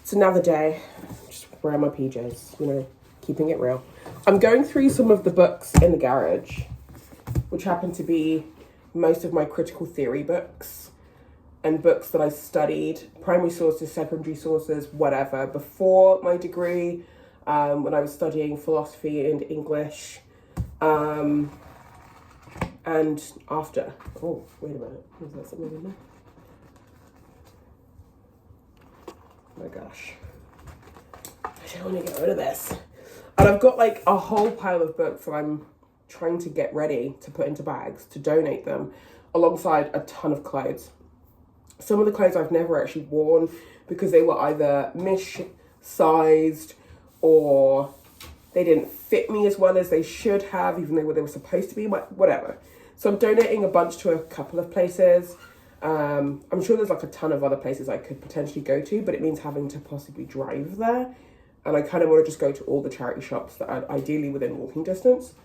It's another day, just wearing my PJs, you know, keeping it real. I'm going through some of the books in the garage, which happen to be most of my critical theory books and books that I studied, primary sources, secondary sources, whatever, before my degree, when I was studying philosophy and English, and after. Oh, wait a minute, is that something in there? Oh my gosh, I don't want to get rid of this. And I've got like a whole pile of books that I'm trying to get ready to put into bags to donate them, alongside a ton of clothes. Some of the clothes I've never actually worn because they were either mis-sized or they didn't fit me as well as they should have, even though they were supposed to be, whatever. So I'm donating a bunch to a couple of places. I'm sure there's like a ton of other places I could potentially go to, but it means having to possibly drive there. And I kind of want to just go to all the charity shops that are ideally within walking distance.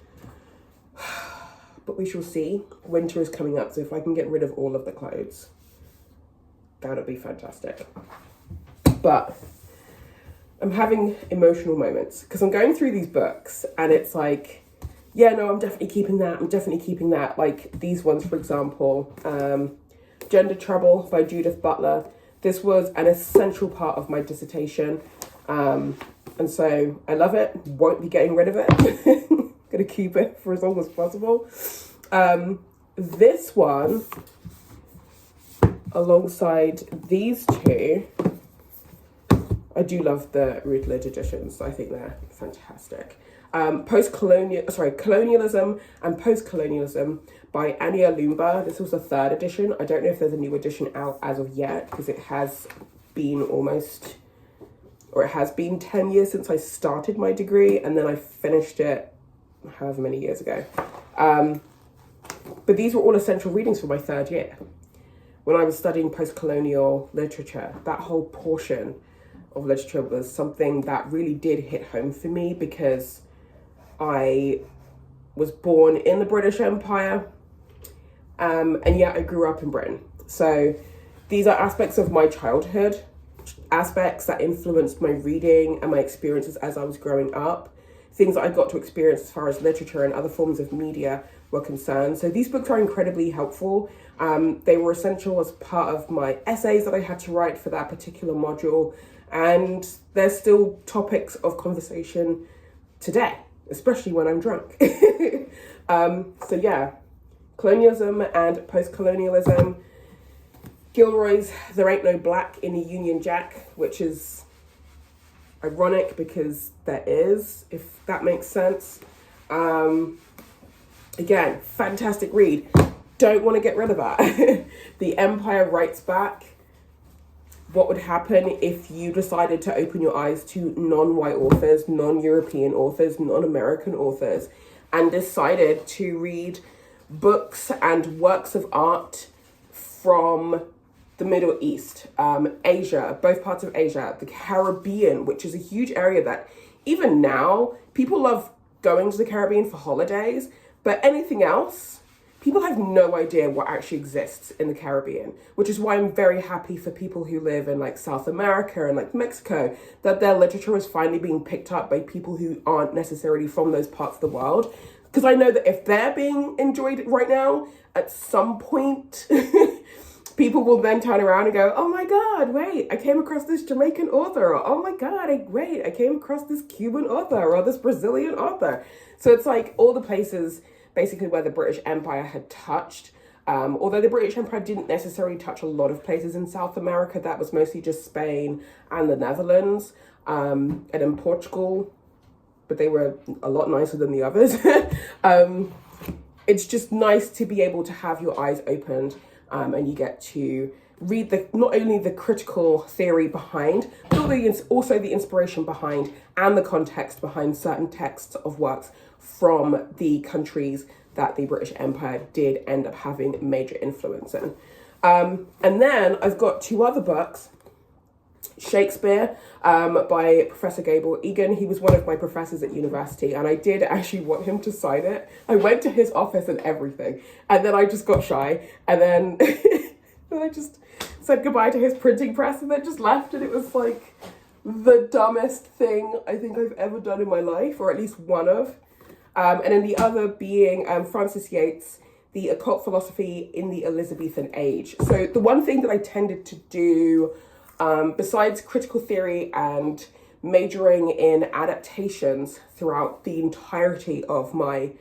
But we shall see. Winter is coming up, so if I can get rid of all of the clothes, that would be fantastic. But I'm having emotional moments because I'm going through these books and it's like, yeah, no, I'm definitely keeping that. I'm definitely keeping that. Like these ones, for example, Gender Trouble by Judith Butler. This was an essential part of my dissertation. And so I love it. Won't be getting rid of it. Gonna keep it for as long as possible. This one, alongside these two, I do love the Routledge editions. I think they're fantastic. Colonialism and Post-Colonialism by Anya Lumba. This was the 3rd edition. I don't know if there's a new edition out as of yet, because it has been it has been 10 years since I started my degree, and then I finished it however many years ago. But these were all essential readings for my 3rd year. When I was studying post-colonial literature, that whole portion of literature was something that really did hit home for me, because I was born in the British Empire, and yet I grew up in Britain. So these are aspects of my childhood, aspects that influenced my reading and my experiences as I was growing up, things that I got to experience as far as literature and other forms of media were concerned. So these books are incredibly helpful. They were essential as part of my essays that I had to write for that particular module, and they're still topics of conversation today, especially when I'm drunk. So yeah, colonialism and post-colonialism. Gilroy's There Ain't No Black in the Union Jack, which is ironic because there is, if that makes sense. Again, fantastic read. Don't want to get rid of that. The Empire Writes Back. What would happen if you decided to open your eyes to non-white authors, non-European authors, non-American authors, and decided to read books and works of art from the Middle East, Asia, both parts of Asia, the Caribbean, which is a huge area that even now people love going to the Caribbean for holidays, but anything else, people have no idea what actually exists in the Caribbean, which is why I'm very happy for people who live in like South America and like Mexico, that their literature is finally being picked up by people who aren't necessarily from those parts of the world. Because I know that if they're being enjoyed right now, at some point, people will then turn around and go, oh my God, wait, I came across this Jamaican author. Or, oh my God, I came across this Cuban author or this Brazilian author. So it's like all the places basically where the British Empire had touched. Although the British Empire didn't necessarily touch a lot of places in South America, that was mostly just Spain and the Netherlands, and in Portugal, but they were a lot nicer than the others. It's just nice to be able to have your eyes opened, and you get to read not only the critical theory behind, but also the inspiration behind and the context behind certain texts of works from the countries that the British Empire did end up having major influence in. And then I've got 2 other books. Shakespeare by Professor Gable Egan. He was one of my professors at university, and I did actually want him to sign it. I went to his office and everything, and then I just got shy, and then and I just said goodbye to his printing press and then just left, and it was like, the dumbest thing I think I've ever done in my life, or at least one of. And then the other being Francis Yates, The Occult Philosophy in the Elizabethan Age. So the one thing that I tended to do, besides critical theory and majoring in adaptations throughout the entirety of my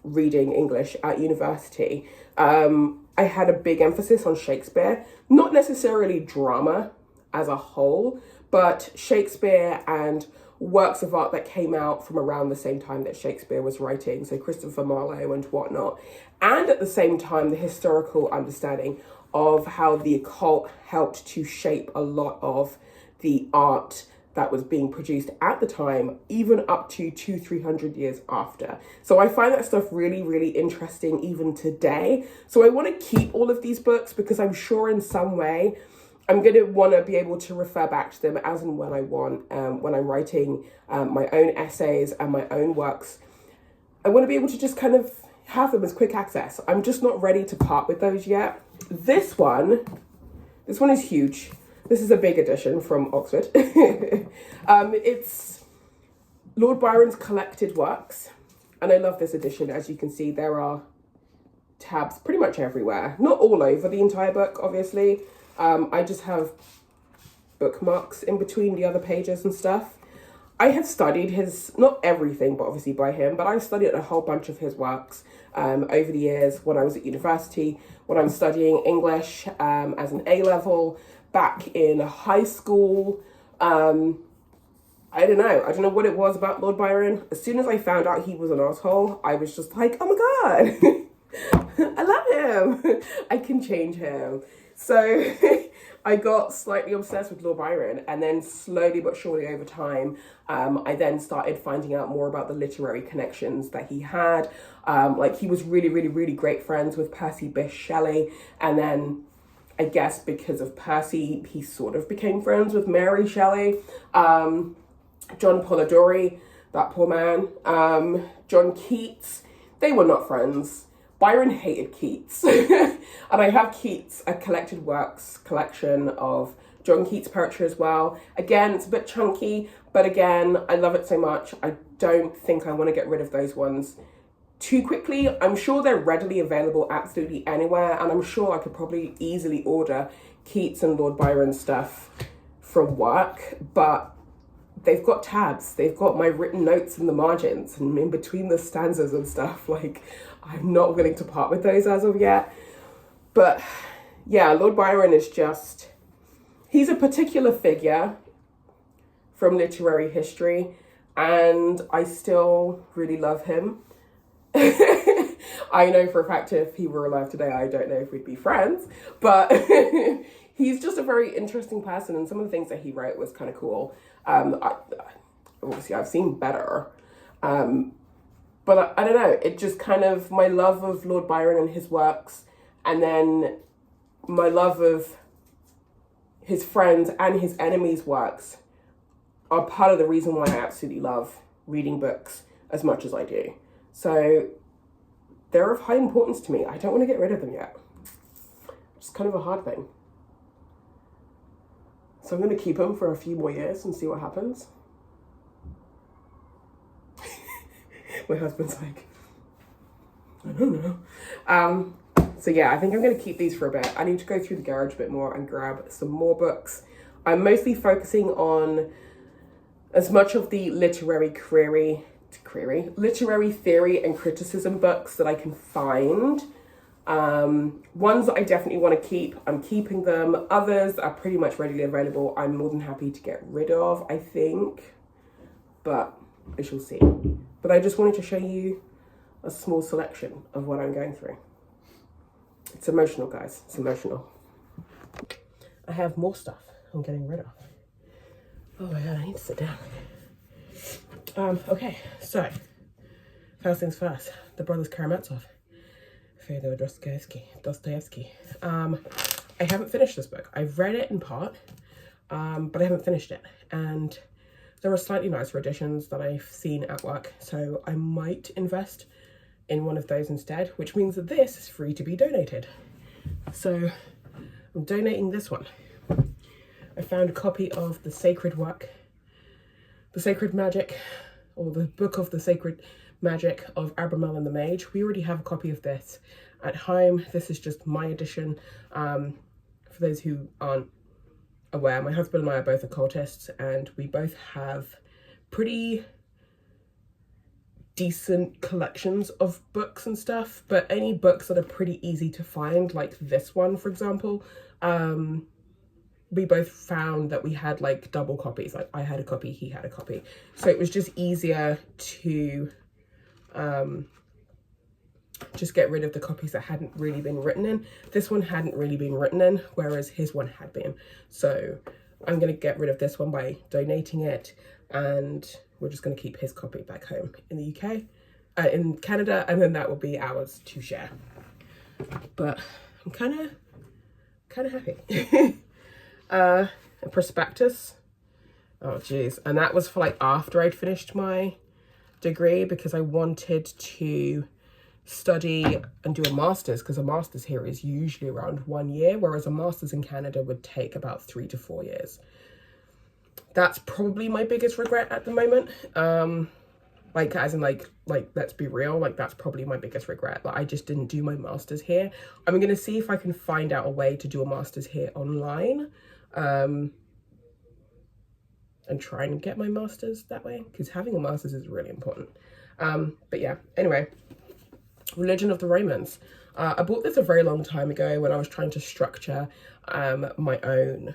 reading English at university, I had a big emphasis on Shakespeare, not necessarily drama as a whole, but Shakespeare and works of art that came out from around the same time that Shakespeare was writing, so Christopher Marlowe and whatnot, and at the same time the historical understanding of how the occult helped to shape a lot of the art that was being produced at the time, even up to 200-300 years after. So I find that stuff really, really interesting even today. So I want to keep all of these books because I'm sure in some way I'm going to want to be able to refer back to them as and when I want, when I'm writing my own essays and my own works. I want to be able to just kind of have them as quick access. I'm just not ready to part with those yet. This one is huge. This is a big edition from Oxford. It's Lord Byron's collected works. And I love this edition. As you can see, there are tabs pretty much everywhere. Not all over the entire book, obviously. I just have bookmarks in between the other pages and stuff. I have studied his, not everything, but obviously by him, but I've studied a whole bunch of his works over the years when I was at university, when I was studying English as an A-level, back in high school. I don't know what it was about Lord Byron. As soon as I found out he was an asshole, I was just like, oh my God, I love him. I can change him. So I got slightly obsessed with Lord Byron, and then slowly but surely over time, I then started finding out more about the literary connections that he had. Like he was really, really, really great friends with Percy Bysshe Shelley, and then I guess because of Percy, he sort of became friends with Mary Shelley. John Polidori, that poor man. John Keats, they were not friends. Byron hated Keats. And I have Keats, a collected works collection of John Keats poetry as well. Again, it's a bit chunky, but again, I love it so much. I don't think I want to get rid of those ones too quickly. I'm sure they're readily available absolutely anywhere, and I'm sure I could probably easily order Keats and Lord Byron stuff from work, but they've got tabs, they've got my written notes in the margins and in between the stanzas and stuff. Like, I'm not willing to part with those as of yet. But yeah, Lord Byron is just, he's a particular figure from literary history, and I still really love him. I know for a fact if he were alive today, I don't know if we'd be friends, but he's just a very interesting person, and some of the things that he wrote was kind of cool. Obviously I've seen better, but I don't know, it just kind of, my love of Lord Byron and his works, and then my love of his friends and his enemies' works are part of the reason why I absolutely love reading books as much as I do. So they're of high importance to me. I don't want to get rid of them yet. It's kind of a hard thing. So I'm going to keep them for a few more years and see what happens. My husband's like, I don't know. So yeah, I think I'm going to keep these for a bit. I need to go through the garage a bit more and grab some more books. I'm mostly focusing on as much of the literary theory and criticism books that I can find. Ones that I definitely want to keep, I'm keeping them. Others are pretty much readily available. I'm more than happy to get rid of, I think, but I shall see. But I just wanted to show you a small selection of what I'm going through. It's emotional, guys. It's emotional. I have more stuff I'm getting rid of. Oh my God, I need to sit down. Okay, so first things first, the Brothers Karamazov, Fyodor Dostoevsky. I haven't finished this book. I've read it in part, but I haven't finished it. And there are slightly nicer editions that I've seen at work, so I might invest in one of those instead, which means that this is free to be donated. So I'm donating this one. I found a copy of The Sacred Magic, or the Book of the Sacred Magic of Abramelin the Mage. We already have a copy of this at home. This is just my edition. For those who aren't aware, my husband and I are both occultists, and we both have pretty decent collections of books and stuff, but any books that are pretty easy to find, like this one, for example, we both found that we had like double copies. Like I had a copy, he had a copy. So it was just easier to just get rid of the copies that hadn't really been written in. This one hadn't really been written in, whereas his one had been. So I'm going to get rid of this one by donating it, and we're just going to keep his copy back home in the UK, in Canada, and then that will be ours to share. But I'm kind of happy. A prospectus. Oh geez, and that was for like after I'd finished my degree, because I wanted to study and do a master's, because a master's here is usually around 1 year, whereas a master's in Canada would take about 3 to 4 years. That's probably my biggest regret at the moment. Like as in like let's be real, like that's probably my biggest regret. Like I just didn't do my master's here. I'm gonna see if I can find out a way to do a master's here online, and try and get my master's that way, because having a master's is really important. But yeah, anyway, Religion of the Romans. I bought this a very long time ago when I was trying to structure my own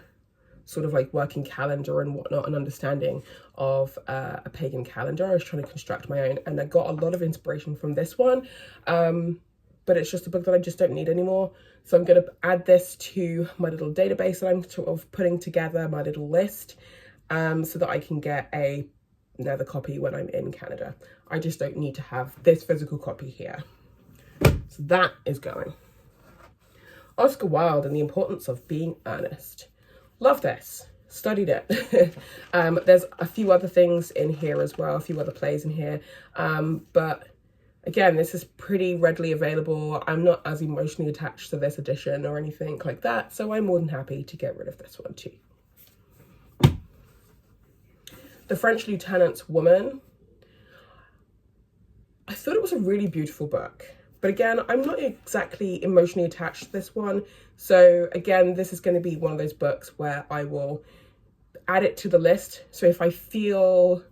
sort of like working calendar and whatnot, and understanding of a pagan calendar. I was trying to construct my own, and I got a lot of inspiration from this one, but it's just a book that I just don't need anymore. So I'm going to add this to my little database that I'm sort of putting together, my little list, so that I can get another copy when I'm in Canada. I just don't need to have this physical copy here. So that is going. Oscar Wilde and the Importance of Being Earnest. Love this. Studied it. There's a few other things in here as well, a few other plays in here. But again, this is pretty readily available. I'm not as emotionally attached to this edition or anything like that, so I'm more than happy to get rid of this one too. The French Lieutenant's Woman. I thought it was a really beautiful book. But again, I'm not exactly emotionally attached to this one. So again, this is going to be one of those books where I will add it to the list. So if I feel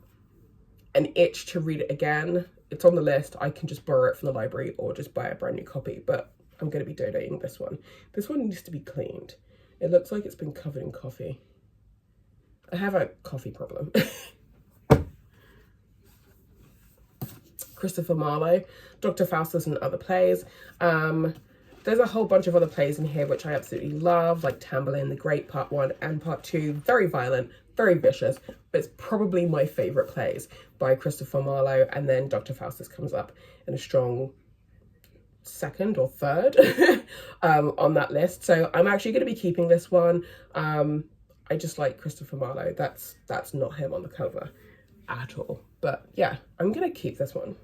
an itch to read it again, it's on the list. I can just borrow it from the library or just buy a brand new copy. But I'm going to be donating this one. This one needs to be cleaned. It looks like it's been covered in coffee. I have a coffee problem. Christopher Marlowe, Dr. Faustus and Other Plays. There's a whole bunch of other plays in here which I absolutely love, like Tamburlaine the Great Part 1 and Part 2. Very violent, very vicious, but it's probably my favourite plays by Christopher Marlowe, and then Dr. Faustus comes up in a strong second or third on that list. So I'm actually going to be keeping this one. I just like Christopher Marlowe. That's not him on the cover at all. But yeah, I'm going to keep this one.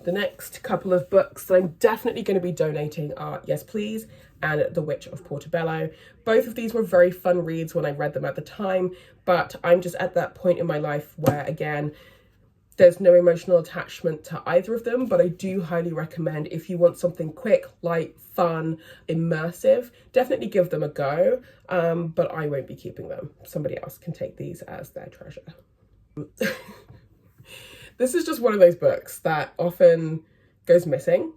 The next couple of books that I'm definitely going to be donating are Yes Please and The Witch of Portobello. Both of these were very fun reads when I read them at the time, but I'm just at that point in my life where, again, there's no emotional attachment to either of them, but I do highly recommend, if you want something quick, light, fun, immersive, definitely give them a go, but I won't be keeping them. Somebody else can take these as their treasure. This is just one of those books that often goes missing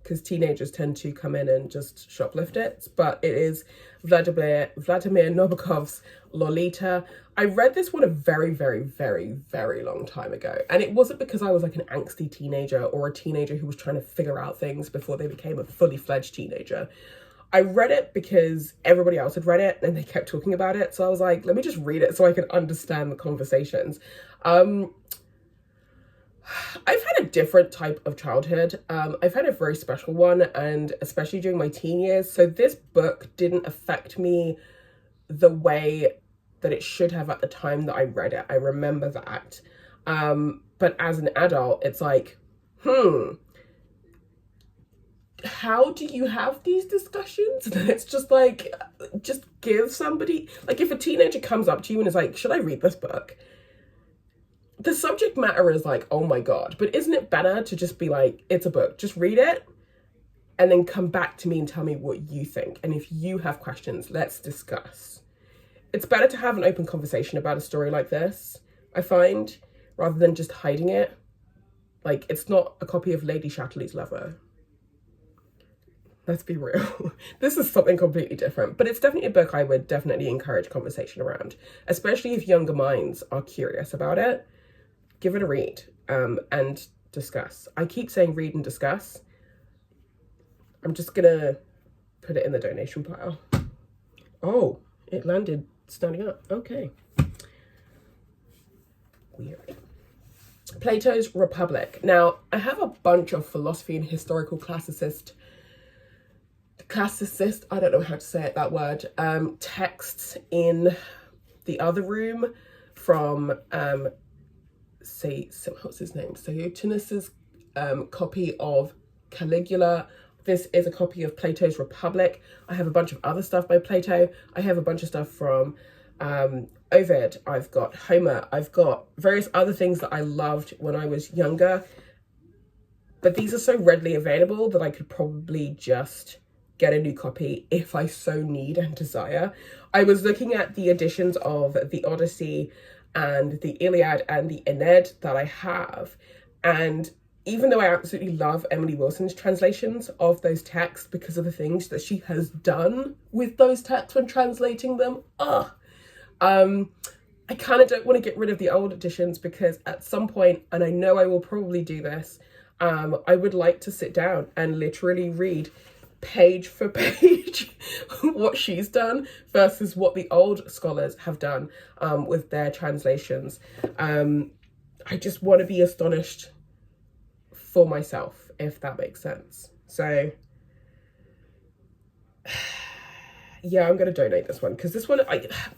because teenagers tend to come in and just shoplift it, but it is Vladimir Nabokov's Lolita. I read this one a very, very, very, very long time ago, and it wasn't because I was like an angsty teenager or a teenager who was trying to figure out things before they became a fully fledged teenager. I read it because everybody else had read it and they kept talking about it. So I was like, let me just read it so I can understand the conversations. I've had a different type of childhood. I've had a very special one, and especially during my teen years. So this book didn't affect me the way that it should have at the time that I read it. I remember that. But as an adult, it's like, how do you have these discussions? And it's just like, just give somebody, like if a teenager comes up to you and is like, should I read this book? The subject matter is like, oh my God, but isn't it better to just be like, it's a book, just read it and then come back to me and tell me what you think. And if you have questions, let's discuss. It's better to have an open conversation about a story like this, I find, rather than just hiding it. Like, it's not a copy of Lady Chatterley's Lover. Let's be real. This is something completely different, but it's definitely a book I would definitely encourage conversation around, especially if younger minds are curious about it. Give it a read and discuss. I keep saying read and discuss. I'm just gonna put it in the donation pile. Oh, it landed standing up. Okay. Weird. Plato's Republic. Now, I have a bunch of philosophy and historical classicist, I don't know how to say it, that word, texts in the other room from, what's his name? Sojotinus's copy of Caligula. This is a copy of Plato's Republic. I have a bunch of other stuff by Plato. I have a bunch of stuff from Ovid. I've got Homer. I've got various other things that I loved when I was younger. But these are so readily available that I could probably just get a new copy if I so need and desire. I was looking at the editions of the Odyssey and the Iliad and the Aeneid that I have, and even though I absolutely love Emily Wilson's translations of those texts because of the things that she has done with those texts when translating them, I kind of don't want to get rid of the old editions, because at some point, and I know I will probably do this, I would like to sit down and literally read page for page what she's done versus what the old scholars have done with their translations. I just want to be astonished for myself, if that makes sense. So yeah, I'm going to donate this one, because this one,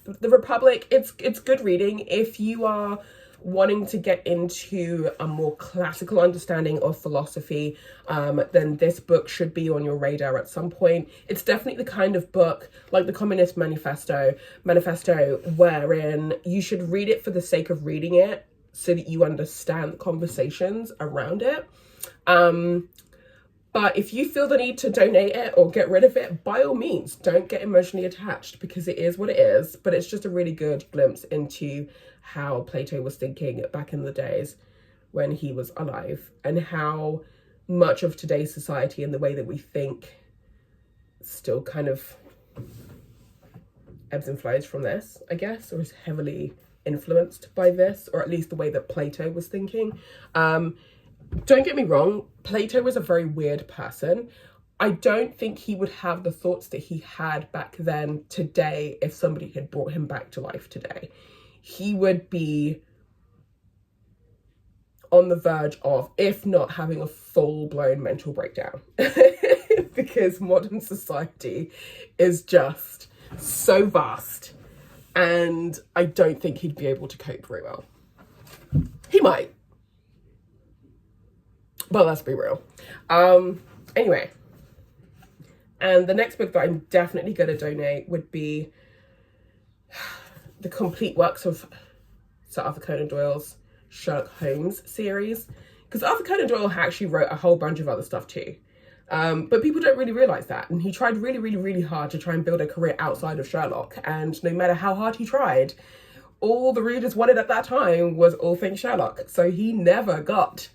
the Republic, it's good reading if you are wanting to get into a more classical understanding of philosophy. Then this book should be on your radar at some point. It's definitely the kind of book, like the Communist Manifesto, wherein you should read it for the sake of reading it so that you understand the conversations around it. But if you feel the need to donate it or get rid of it, by all means, don't get emotionally attached, because it is what it is. But it's just a really good glimpse into how Plato was thinking back in the days when he was alive, and how much of today's society and the way that we think still kind of ebbs and flows from this, I guess, or is heavily influenced by this, or at least the way that Plato was thinking. Don't get me wrong, Plato was a very weird person. I don't think he would have the thoughts that he had back then today if somebody had brought him back to life today. He would be on the verge of, if not having a full-blown mental breakdown, because modern society is just so vast, and I don't think he'd be able to cope very well. He might. But let's be real. Anyway, and the next book that I'm definitely going to donate would be the complete works of Sir Arthur Conan Doyle's Sherlock Holmes series, because Arthur Conan Doyle actually wrote a whole bunch of other stuff too. But people don't really realize that. And he tried really, really, really hard to try and build a career outside of Sherlock. And no matter how hard he tried, all the readers wanted at that time was all things Sherlock. So he never got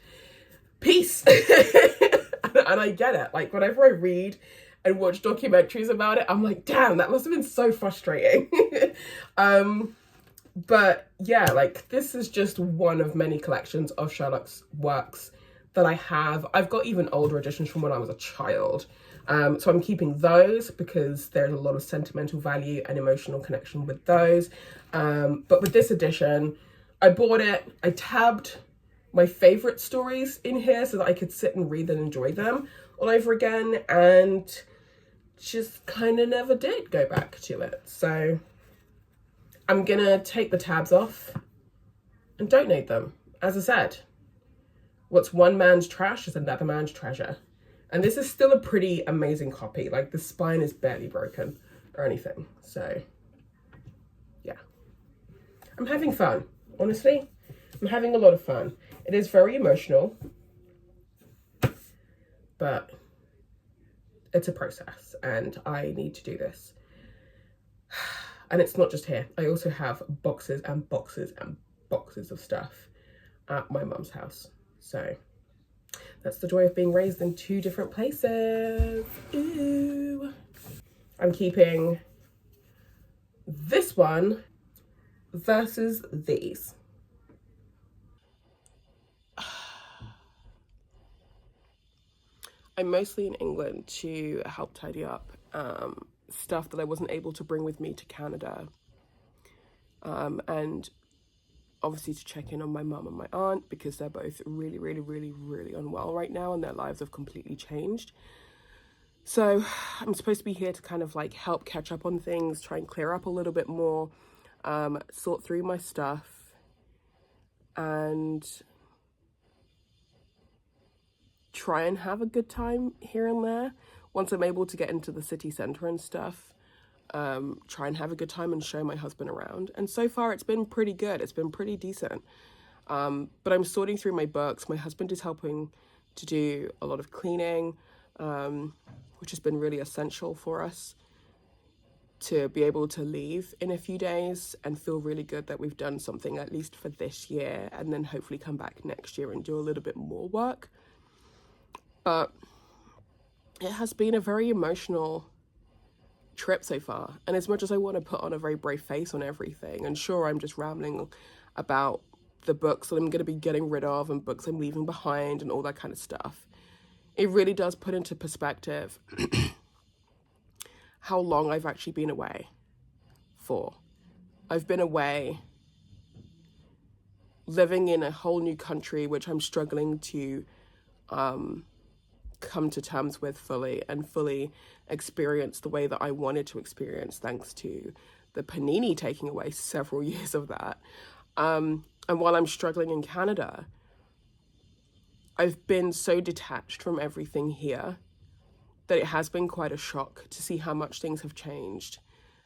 peace. And I get it. Like, whenever I read and watch documentaries about it, I'm like, damn, that must have been so frustrating. But yeah, like, this is just one of many collections of Sherlock's works that I have. I've got even older editions from when I was a child. So I'm keeping those because there's a lot of sentimental value and emotional connection with those. But with this edition, I bought it, I tabbed my favorite stories in here so that I could sit and read and enjoy them all over again, and just kind of never did go back to it. So I'm gonna take the tabs off and donate them. As I said, what's one man's trash is another man's treasure. And this is still a pretty amazing copy. Like, the spine is barely broken. or anything. So yeah, I'm having fun. Honestly, I'm having a lot of fun. It is very emotional, but it's a process and I need to do this. And it's not just here. I also have boxes and boxes and boxes of stuff at my mum's house. So that's the joy of being raised in 2 different places. Ooh. I'm keeping this one versus these. I'm mostly in England to help tidy up stuff that I wasn't able to bring with me to Canada. And obviously to check in on my mum and my aunt because they're both really, really, really, really unwell right now and their lives have completely changed. So I'm supposed to be here to kind of like help catch up on things, try and clear up a little bit more, sort through my stuff, and try and have a good time here and there. Once I'm able to get into the city centre and stuff, try and have a good time and show my husband around. And so far it's been pretty good. It's been pretty decent. But I'm sorting through my books. My husband is helping to do a lot of cleaning, which has been really essential for us to be able to leave in a few days and feel really good that we've done something at least for this year and then hopefully come back next year and do a little bit more work. But it has been a very emotional trip so far. And as much as I want to put on a very brave face on everything, and sure, I'm just rambling about the books that I'm going to be getting rid of and books I'm leaving behind and all that kind of stuff, it really does put into perspective how long I've actually been away for. I've been away living in a whole new country, which I'm struggling to come to terms with fully and fully experience the way that I wanted to experience, thanks to the panini taking away several years of that. And while I'm struggling in Canada, I've been so detached from everything here that it has been quite a shock to see how much things have changed,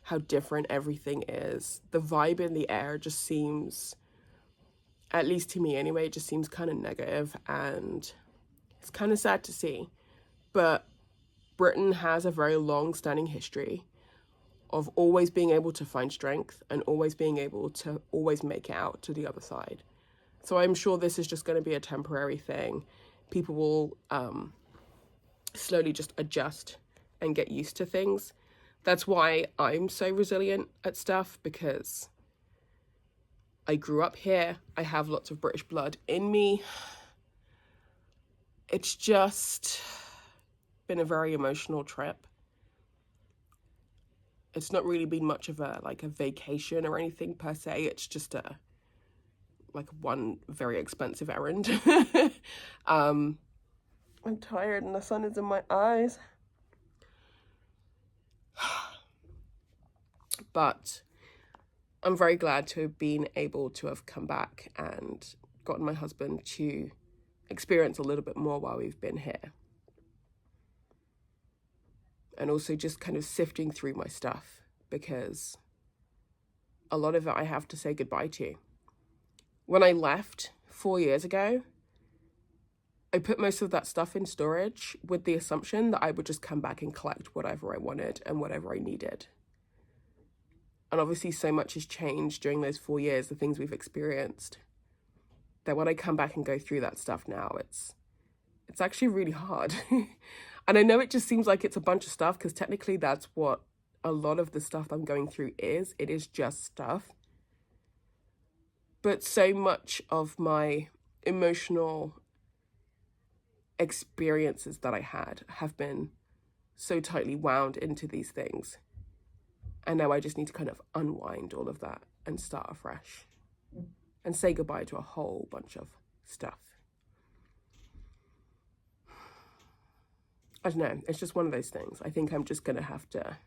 how different everything is. The vibe in the air just seems, at least to me anyway, it just seems kind of negative, and it's kind of sad to see. But Britain has a very long-standing history of always being able to find strength and always being able to always make it out to the other side. So I'm sure this is just going to be a temporary thing. People will slowly just adjust and get used to things. That's why I'm so resilient at stuff, because I grew up here. I have lots of British blood in me. It's just been a very emotional trip. It's not really been much of a vacation or anything per se. It's just one very expensive errand. I'm tired and the sun is in my eyes. But I'm very glad to have been able to have come back and gotten my husband to experience a little bit more while we've been here. And also just kind of sifting through my stuff, because a lot of it I have to say goodbye to. When I left 4 years ago, I put most of that stuff in storage with the assumption that I would just come back and collect whatever I wanted and whatever I needed. And obviously so much has changed during those 4 years, the things we've experienced, that when I come back and go through that stuff now, it's actually really hard. And I know it just seems like it's a bunch of stuff, because technically that's what a lot of the stuff I'm going through is. It is just stuff. But so much of my emotional experiences that I had have been so tightly wound into these things. And now I just need to kind of unwind all of that and start afresh and say goodbye to a whole bunch of stuff. I don't know, it's just one of those things. I think I'm just going to have to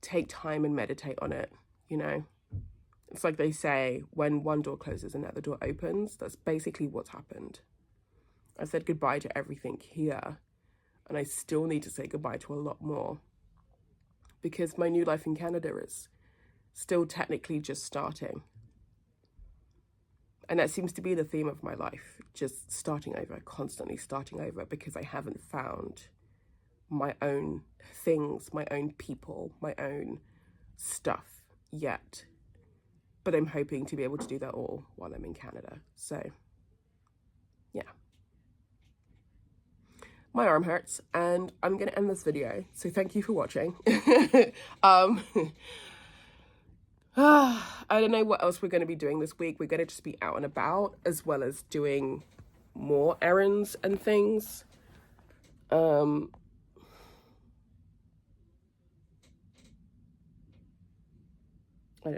take time and meditate on it, you know? It's like they say, when one door closes, another door opens. That's basically what's happened. I said goodbye to everything here, and I still need to say goodbye to a lot more because my new life in Canada is still technically just starting. And that seems to be the theme of my life, just starting over, constantly starting over, because I haven't found my own things, my own people, my own stuff yet. But I'm hoping to be able to do that all while I'm in Canada. So, yeah. My arm hurts and I'm going to end this video. So thank you for watching. I don't know what else we're going to be doing this week. We're going to just be out and about, as well as doing more errands and things. I don't know.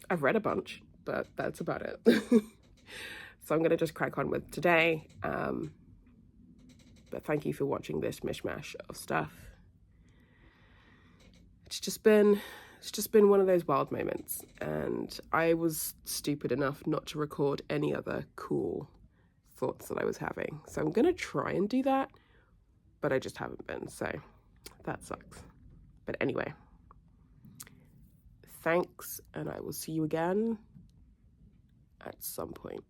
I've read a bunch, but that's about it. So I'm going to just crack on with today. But thank you for watching this mishmash of stuff. It's just been one of those wild moments, and I was stupid enough not to record any other cool thoughts that I was having. So I'm going to try and do that, but I just haven't been, so that sucks. But anyway, thanks, and I will see you again at some point.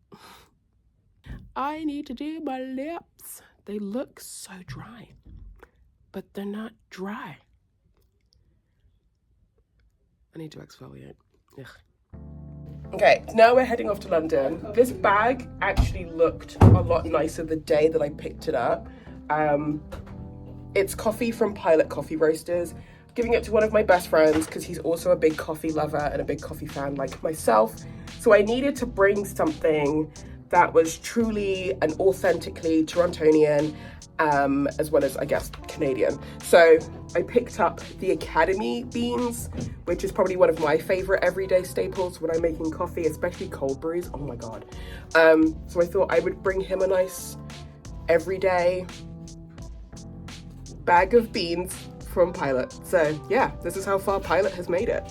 I need to do my lips. They look so dry, but they're not dry. I need to exfoliate. Ugh. Okay, now we're heading off to London. This bag actually looked a lot nicer the day that I picked it up. It's coffee from Pilot Coffee Roasters. I'm giving it to one of my best friends because he's also a big coffee lover and a big coffee fan like myself. So I needed to bring something that was truly and authentically Torontonian, as well as, I guess, Canadian. So I picked up the Academy beans, which is probably one of my favorite everyday staples when I'm making coffee, especially cold brews. Oh my God. So I thought I would bring him a nice everyday bag of beans from Pilot. So yeah, this is how far Pilot has made it.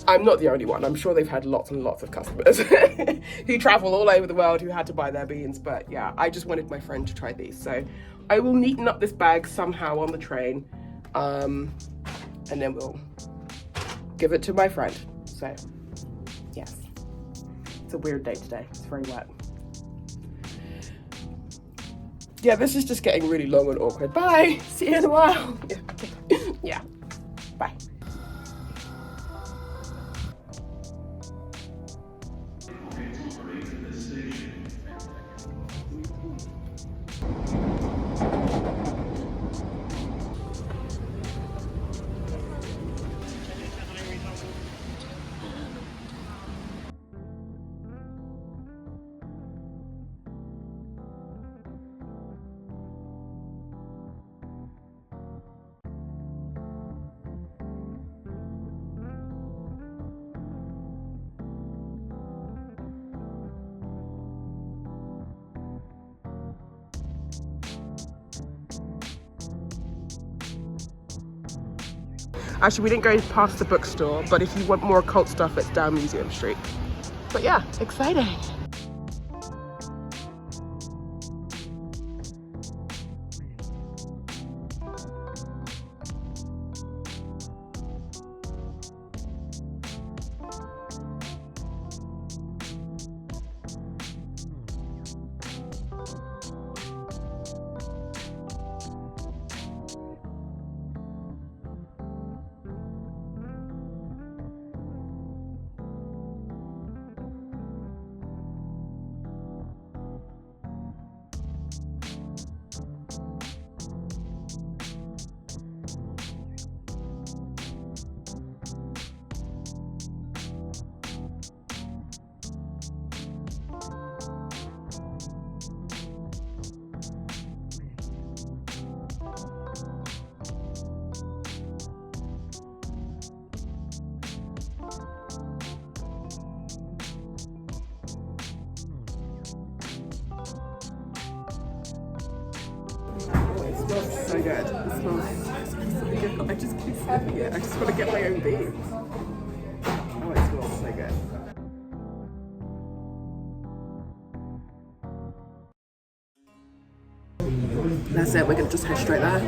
I'm not the only one. I'm sure they've had lots and lots of customers who travel all over the world who had to buy their beans. But yeah, I just wanted my friend to try these. So I will neaten up this bag somehow on the train. And then we'll give it to my friend. So yes, it's a weird day today. It's very wet. Yeah, this is just getting really long and awkward. Bye. See you in a while. Yeah. Bye. Actually, we didn't go past the bookstore, but if you want more occult stuff, it's down Museum Street. But yeah, exciting. So good. It smells so good. I just keep sniffing it. I just want to get my own beans. Oh, it smells so good. That's it. We're going to just head straight there.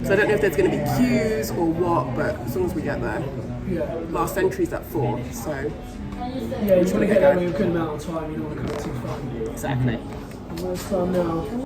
So I don't know if there's going to be queues or what, but as long as we get there. Yeah. Last entry's at 4, so... Yeah, you want to get there with a good amount of time, you don't want to come too far. Exactly. Where's time now?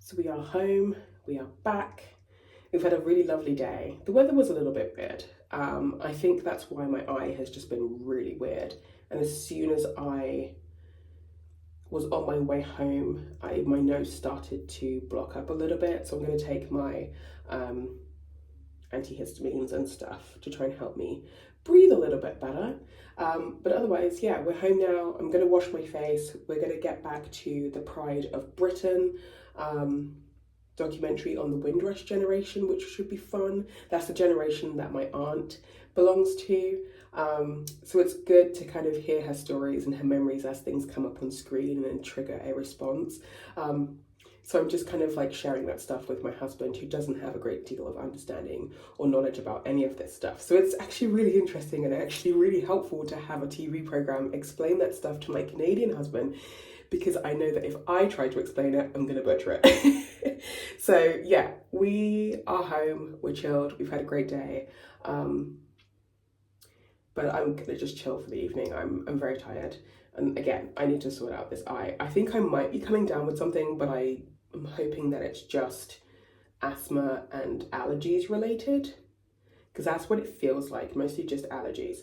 So we are home, we are back. We've had a really lovely day. The weather was a little bit weird. I think that's why my eye has just been really weird. And as soon as I was on my way home, my nose started to block up a little bit. So I'm going to take my antihistamines and stuff to try and help me breathe a little bit better. But otherwise, yeah, we're home now. I'm going to wash my face. We're going to get back to the Pride of Britain documentary on the Windrush generation, which should be fun. That's the generation that my aunt belongs to. So it's good to kind of hear her stories and her memories as things come up on screen and trigger a response. So I'm just kind of like sharing that stuff with my husband, who doesn't have a great deal of understanding or knowledge about any of this stuff. So it's actually really interesting and actually really helpful to have a TV program explain that stuff to my Canadian husband, because I know that if I try to explain it, I'm going to butcher it. So yeah, we are home, we're chilled, we've had a great day. But I'm going to just chill for the evening. I'm very tired. And again, I need to sort out this eye. I think I might be coming down with something, but I'm hoping that it's just asthma and allergies related, because that's what it feels like, mostly just allergies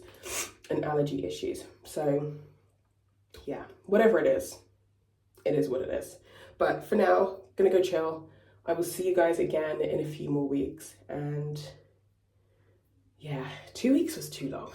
and allergy issues. So yeah, whatever it is what it is. But for now, gonna go chill. I will see you guys again in a few more weeks. And yeah, 2 weeks was too long.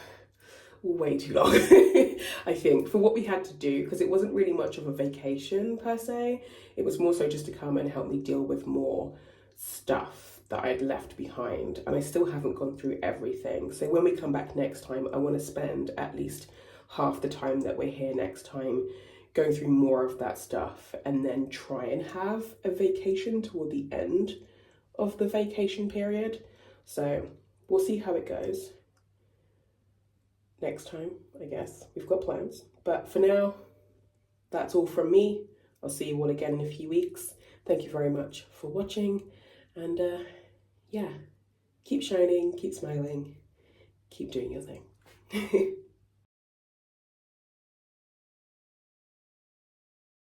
Way too long, I think, for what we had to do, because it wasn't really much of a vacation per se. It was more so just to come and help me deal with more stuff that I'd left behind, and I still haven't gone through everything. So when we come back next time, I want to spend at least half the time that we're here next time going through more of that stuff, and then try and have a vacation toward the end of the vacation period. So we'll see how it goes next time, I guess. We've got plans. But for now, that's all from me. I'll see you all again in a few weeks. Thank you very much for watching. And yeah, keep shining, keep smiling, keep doing your thing.